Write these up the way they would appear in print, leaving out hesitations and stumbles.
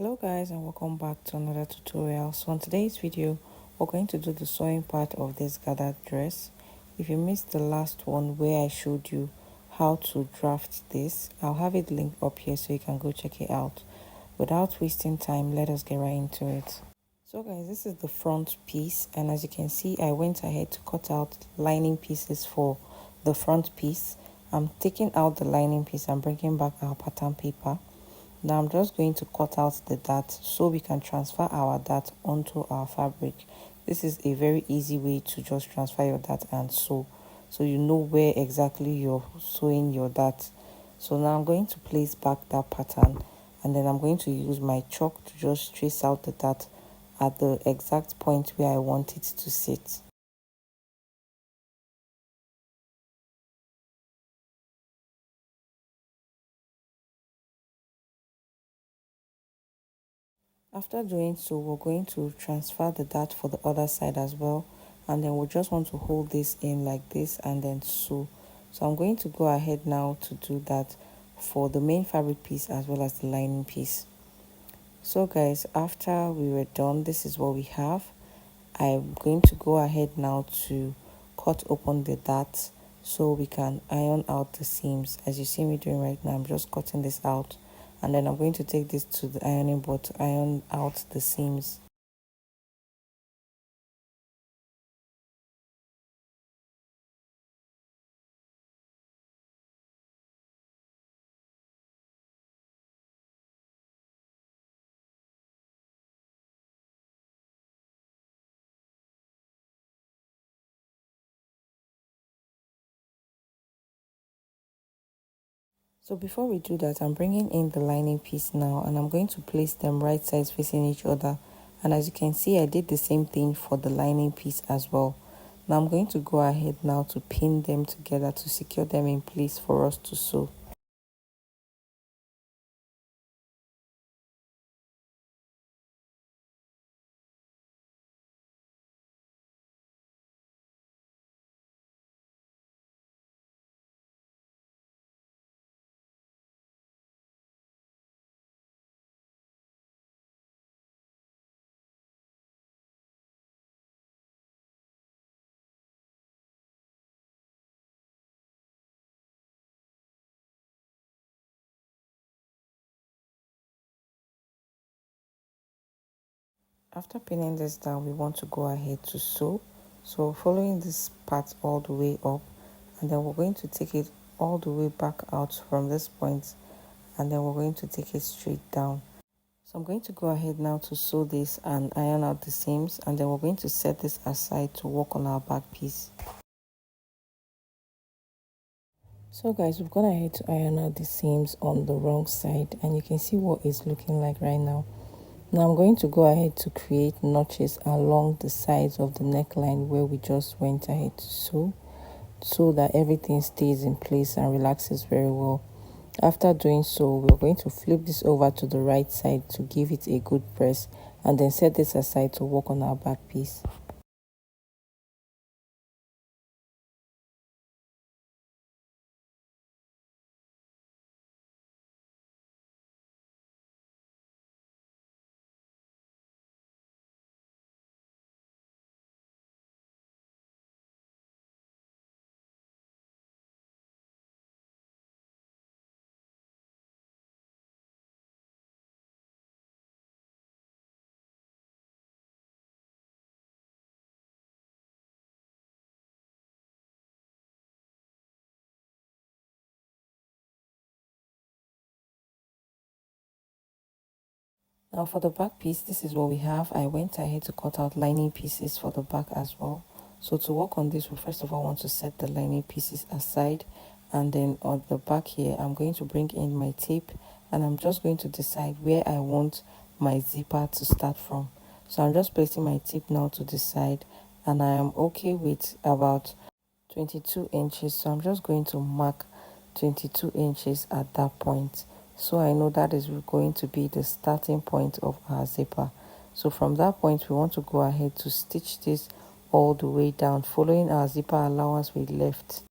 Hello guys, and welcome back to another tutorial. So on today's video we're going to do the sewing part of this gathered dress. If you missed the last one where I showed you how to draft this, I'll have it linked up here so you can go check it out. Without wasting time, let us get right into it. So guys, this is the front piece, and as you can see, I went ahead to cut out lining pieces for the front piece. I'm taking out the lining piece and bringing back our pattern paper. Now I'm just going to cut out the dart so we can transfer our dart onto our fabric. This is a very easy way to just transfer your dart and sew, so you know where exactly you're sewing your dart. So now I'm going to place back that pattern, and then I'm going to use my chalk to just trace out the dart at the exact point where I want it to sit. After doing so, we're going to transfer the dart for the other side as well, and then we just want to hold this in like this and then sew. So I'm going to go ahead now to do that for the main fabric piece as well as the lining piece. So guys, after we were done, this is what we have. I'm going to go ahead now to cut open the dart so we can iron out the seams. As you see me doing right now, I'm just cutting this out, and then I'm going to take this to the ironing board to iron out the seams. So before we do that, I'm bringing in the lining piece now, and I'm going to place them right sides facing each other. And as you can see, I did the same thing for the lining piece as well. Now I'm going to go ahead now to pin them together to secure them in place for us to sew. After pinning this down, we want to go ahead to sew. So following this part all the way up, and then we're going to take it all the way back out from this point, and then we're going to take it straight down. So I'm going to go ahead now to sew this and iron out the seams, and then we're going to set this aside to work on our back piece. So guys, we've gone ahead to iron out the seams on the wrong side, and you can see what it's looking like right now. Now I'm going to go ahead to create notches along the sides of the neckline where we just went ahead to sew, so that everything stays in place and relaxes very well. After doing so, we're going to flip this over to the right side to give it a good press, and then set this aside to work on our back piece. Now for the back piece, this is what we have. I went ahead to cut out lining pieces for the back as well. So to work on this, we first of all want to set the lining pieces aside, and then on the back here, I'm going to bring in my tape, and I'm just going to decide where I want my zipper to start from. So I'm just placing my tape now to the side, and I am okay with about 22 inches. So I'm just going to mark 22 inches at that point, so I know that is going to be the starting point of our zipper. So from that point, we want to go ahead to stitch this all the way down, following our zipper allowance we left.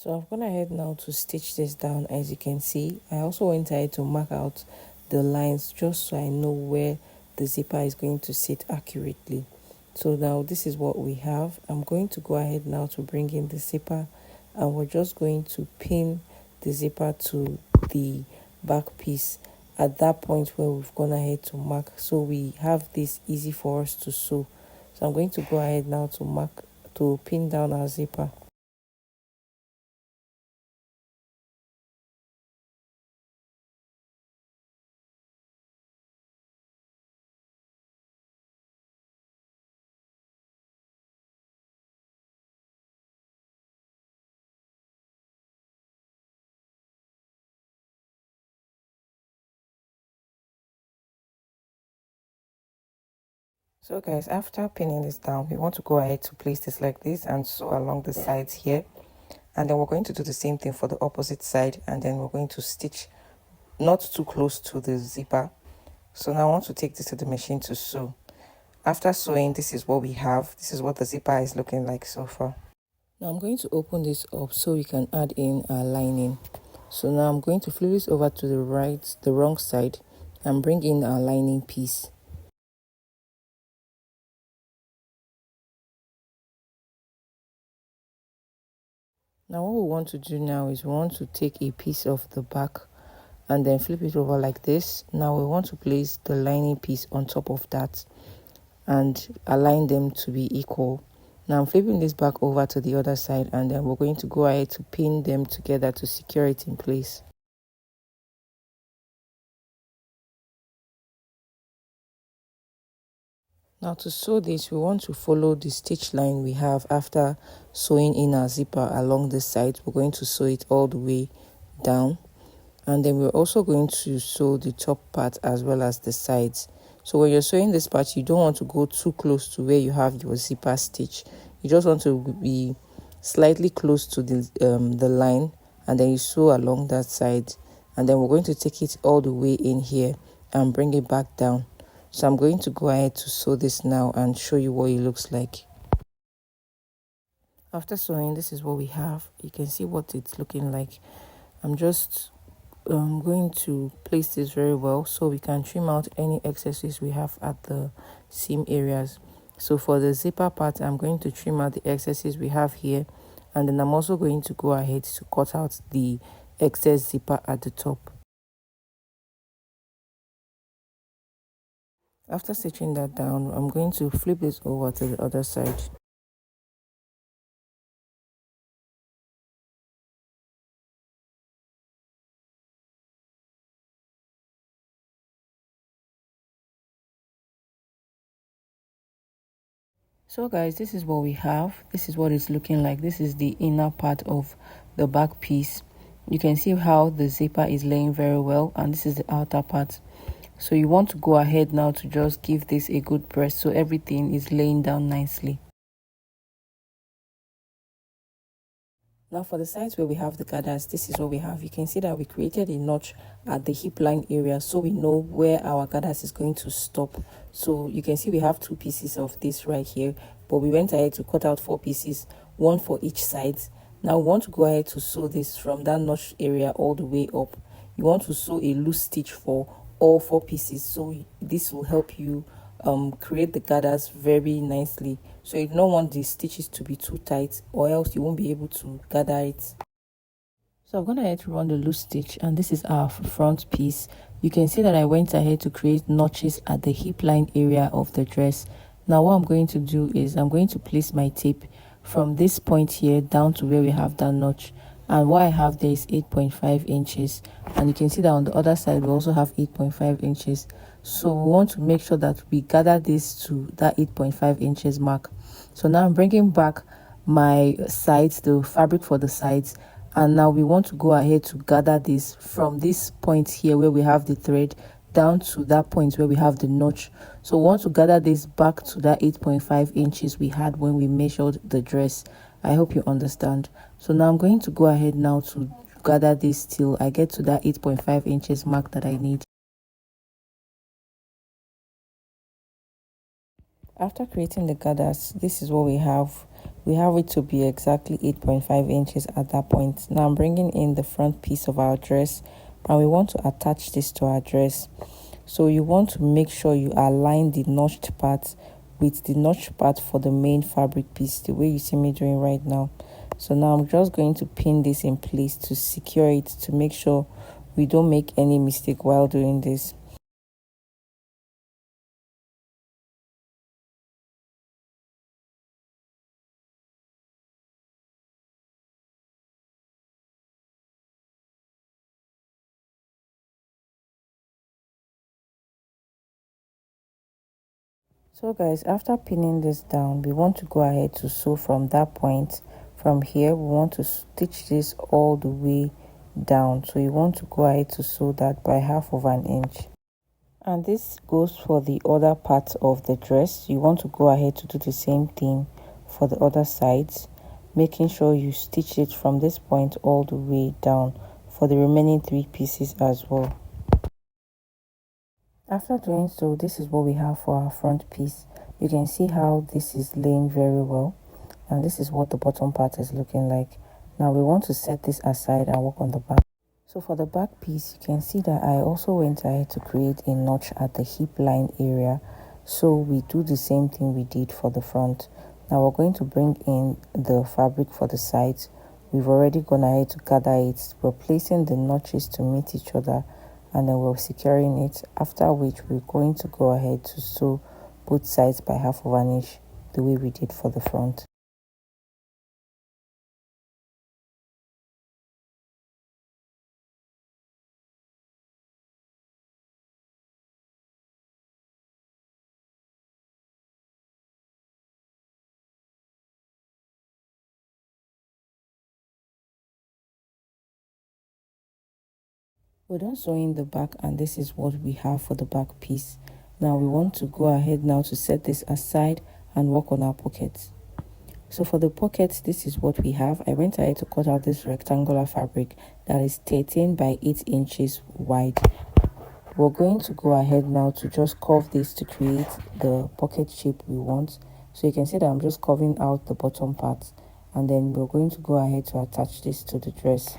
So I've gone ahead now to stitch this down. As you can see, I also went ahead to mark out the lines just so I know where the zipper is going to sit accurately. So now this is what we have. I'm going to go ahead now to bring in the zipper, and we're just going to pin the zipper to the back piece at that point where we've gone ahead to mark, so we have this easy for us to sew. So I'm going to go ahead now to pin down our zipper. So guys, after pinning this down, we want to go ahead to place this like this and sew along the sides here, and then we're going to do the same thing for the opposite side, and then we're going to stitch not too close to the zipper. So now I want to take this to the machine to sew. After sewing, this is what we have. This is what the zipper is looking like so far. Now I'm going to open this up so we can add in our lining. So now I'm going to flip this over to the wrong side, and bring in our lining piece. Now what we want to do now is we want to take a piece of the back and then flip it over like this. Now we want to place the lining piece on top of that and align them to be equal. Now I'm flipping this back over to the other side, and then we're going to go ahead to pin them together to secure it in place. Now to sew this, we want to follow the stitch line we have after sewing in our zipper along the side. We're going to sew it all the way down, and then we're also going to sew the top part as well as the sides. So when you're sewing this part, you don't want to go too close to where you have your zipper stitch. You just want to be slightly close to the line, and then you sew along that side, and then we're going to take it all the way in here and bring it back down. So I'm going to go ahead to sew this now and show you what it looks like. After sewing, this is what we have. You can see what it's looking like. I'm just going to place this very well so we can trim out any excesses we have at the seam areas. So for the zipper part, I'm going to trim out the excesses we have here, and then I'm also going to go ahead to cut out the excess zipper at the top. After stitching that down, I'm going to flip this over to the other side. So guys, this is what we have. This is what it's looking like. This is the inner part of the back piece. You can see how the zipper is laying very well, and this is the outer part. So you want to go ahead now to just give this a good press so everything is laying down nicely. Now for the sides where we have the gathers, this is what we have. You can see that we created a notch at the hip line area so we know where our gathers is going to stop. So you can see we have 2 pieces of this right here, but we went ahead to cut out 4 pieces, 1 for each side. Now we want to go ahead to sew this from that notch area all the way up. You want to sew a loose stitch for all 4 pieces, so this will help you create the gathers very nicely. So you don't want the stitches to be too tight, or else you won't be able to gather it. So I'm going ahead to run the loose stitch, and this is our front piece. You can see that I went ahead to create notches at the hip line area of the dress. Now what I'm going to do is I'm going to place my tape from this point here down to where we have that notch, and what I have there is 8.5 inches, and you can see that on the other side we also have 8.5 inches. So we want to make sure that we gather this to that 8.5 inches mark. So now I'm bringing back my sides, the fabric for the sides, and now we want to go ahead to gather this from this point here where we have the thread down to that point where we have the notch. So we want to gather this back to that 8.5 inches we had when we measured the dress. I hope you understand. So now I'm going to go ahead now to gather this till I get to that 8.5 inches mark that I need. After creating the gathers, this is what we have. we have it to be exactly 8.5 inches at that point. Now I'm bringing in the front piece of our dress, and we want to attach this to our dress. So you want to make sure you align the notched part with the notched part for the main fabric piece, the way you see me doing right now. So now I'm just going to pin this in place to secure it, to make sure we don't make any mistake while doing this. So guys, after pinning this down, we want to go ahead to sew from that point. From here, we want to stitch this all the way down. So you want to go ahead to sew that by 1/2 inch. And this goes for the other part of the dress. You want to go ahead to do the same thing for the other sides, making sure you stitch it from this point all the way down for the remaining 3 pieces as well. After doing so, this is what we have for our front piece. You can see how this is laying very well, and this is what the bottom part is looking like. Now we want to set this aside and work on the back. So for the back piece, you can see that I also went ahead to create a notch at the hip line area, so we do the same thing we did for the front. Now we're going to bring in the fabric for the sides. We've already gone ahead to gather it. We're placing the notches to meet each other, and then we're securing it, after which we're going to go ahead to sew both sides by 1/2 inch, the way we did for the front. We're done sewing the back, and this is what we have for the back piece. Now we want to go ahead now to set this aside and work on our pockets. So for the pockets, this is what we have. I went ahead to cut out this rectangular fabric that is 13 by 8 inches wide. We're going to go ahead now to just curve this to create the pocket shape we want. So you can see that I'm just curving out the bottom part, and then we're going to go ahead to attach this to the dress.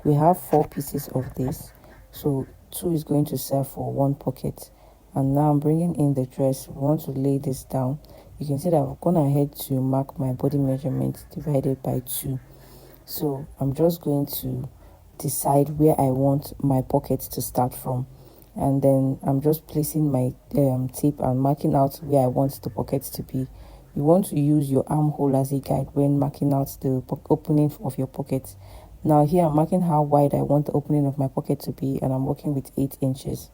We have 4 pieces of this, so 2 is going to serve for 1 pocket. And now I'm bringing in the dress. We want to lay this down. You can see that I've gone ahead to mark my body measurement divided by 2. So I'm just going to decide where I want my pocket to start from, and then I'm just placing my tape and marking out where I want the pocket to be. You want to use your armhole as a guide when marking out the opening of your pocket. Now here I'm marking how wide I want the opening of my pocket to be, and I'm working with 8 inches.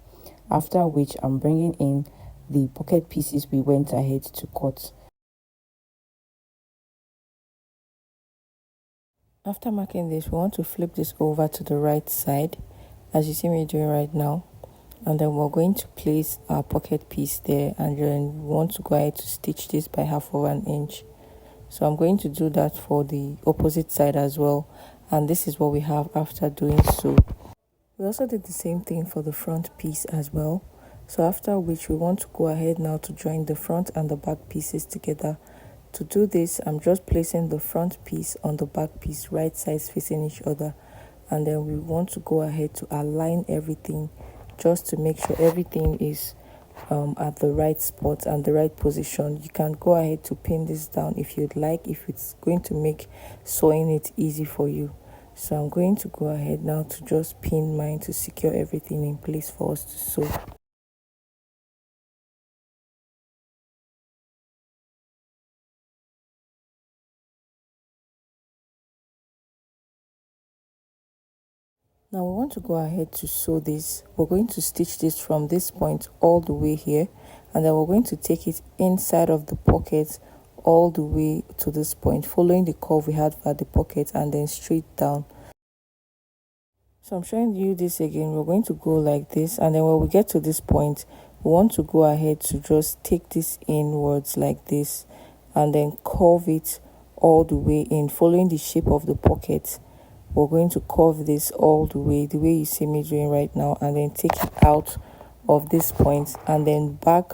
After which I'm bringing in the pocket pieces we went ahead to cut. After marking this, we want to flip this over to the right side, as you see me doing right now, and then we're going to place our pocket piece there, and then we want to go ahead to stitch this by 1/2 inch. So I'm going to do that for the opposite side as well, and this is what we have after doing so. We also did the same thing for the front piece as well. So after which we want to go ahead now to join the front and the back pieces together. To do this, I'm just placing the front piece on the back piece, right sides facing each other, and then we want to go ahead to align everything just to make sure everything is at the right spot and the right position. You can go ahead to pin this down if you'd like, if it's going to make sewing it easy for you. So I'm going to go ahead now to just pin mine to secure everything in place for us to sew. Now we want to go ahead to sew this. We're going to stitch this from this point all the way here, and then we're going to take it inside of the pocket all the way to this point, following the curve we had for the pocket, and then straight down. So I'm showing you this again. We're going to go like this, and then when we get to this point, we want to go ahead to just take this inwards like this, and then curve it all the way in, following the shape of the pocket. We're going to curve this all the way you see me doing right now, and then take it out of this point, and then back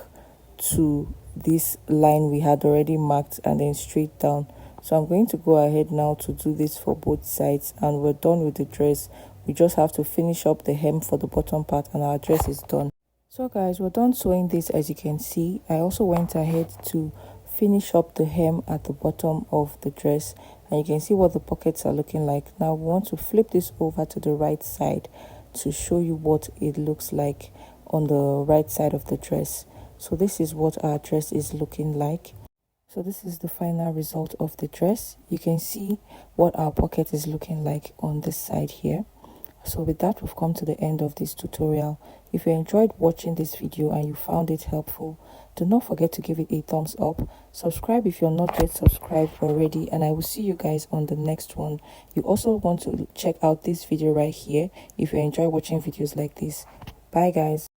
to this line we had already marked, and then straight down. So I'm going to go ahead now to do this for both sides, and we're done with the dress. We just have to finish up the hem for the bottom part and our dress is done. So guys, we're done sewing this. As you can see, I also went ahead to finish up the hem at the bottom of the dress, and you can see what the pockets are looking like. Now we want to flip this over to the right side to show you what it looks like on the right side of the dress. So this is what our dress is looking like. So this is the final result of the dress. You can see what our pocket is looking like on this side here. So with that, we've come to the end of this tutorial. If you enjoyed watching this video and you found it helpful, do not forget to give it a thumbs up. Subscribe if you're not yet subscribed already, and I will see you guys on the next one. You also want to check out this video right here if you enjoy watching videos like this. Bye guys.